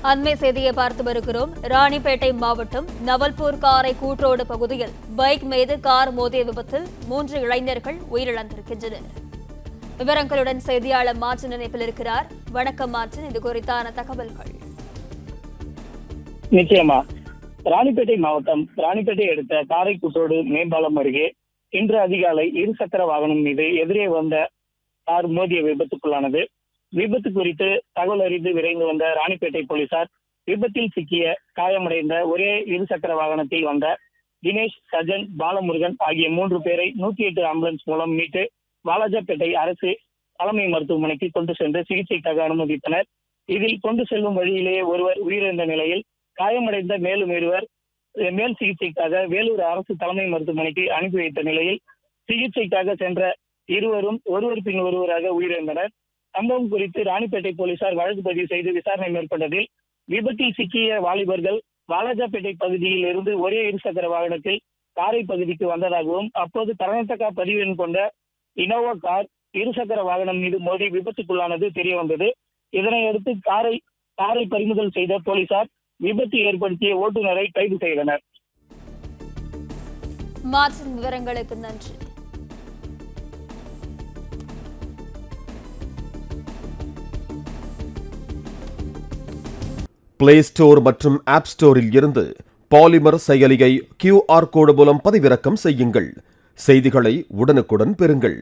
அண்மை செய்தியை பார்த்து வருகிறோம். ராணிப்பேட்டை மாவட்டம் நவல்பூர் காரை கூட்ரோடு பகுதியில் பைக் மீது கார் மோதிய விபத்தில் 3 இளைஞர்கள் உயிரிழந்திருக்கின்றனர். விவரங்களுடன் செய்தியாளர் மார்டின் இணைப்பில் இருக்கிறார். வணக்கம் மார்டின், இது குறித்தான தகவல்கள். நிச்சயமா, ராணிப்பேட்டை மாவட்டம் ராணிப்பேட்டை அடுத்த காரைக்குட்டோடு மேம்பாலம் அருகே இன்று அதிகாலை இருசக்கர வாகனம் மீது எதிரே வந்த கார் மோதிய விபத்துக்குள்ளானது. விபத்து குறித்து தகவல் அறிந்து விரைந்து வந்த ராணிப்பேட்டை போலீசார் விபத்தில் சிக்கிய காயமடைந்த ஒரே இருசக்கர வாகனத்தில் வந்த தினேஷ், சஜன், பாலமுருகன் ஆகிய 3 பேரை 108 ஆம்புலன்ஸ் மூலம் மீட்டு வாலாஜாப்பேட்டை அரசு தலைமை மருத்துவமனைக்கு கொண்டு சென்று சிகிச்சைக்காக அனுமதித்தனர். இதில் கொண்டு செல்லும் வழியிலேயே ஒருவர் உயிரிழந்த நிலையில் காயமடைந்த மேலும் 2 மேல் சிகிச்சைக்காக வேலூர் அரசு தலைமை மருத்துவமனைக்கு அனுப்பி வைத்த நிலையில் சிகிச்சைக்காக சென்ற இருவரும் ஒருவர் பின் ஒருவராக உயிரிழந்தனர். சம்பவம் குறித்து ராணிப்பேட்டை போலீசார் வழக்கு பதிவு செய்து விசாரணை மேற்கொண்டதில் விபத்தில் சிக்கிய வாலிபர்கள் வாலாஜாப்பேட்டை பகுதியில் இருந்து ஒரே இருசக்கர வாகனத்தில் காரை பகுதிக்கு வந்ததாகவும், அப்போது கர்நாடகா பதிவு எண் கொண்ட இனோவா கார் இருசக்கர வாகனம் மீது மோதி விபத்துக்குள்ளானது தெரிய வந்தது. இதனையடுத்து காரை பறிமுதல் செய்த போலீசார் விபத்து ஏற்படுத்திய ஓட்டுநரை கைது செய்தனர். மார்டின், விவரங்களுக்கு நன்றி. பிளே ஸ்டோர் மற்றும் ஆப் ஸ்டோரில் இருந்து பாலிமர் செயலியை QR கோடு மூலம் பதிவிறக்கம் செய்யுங்கள். செய்திகளை உடனுக்குடன் பெறுங்கள்.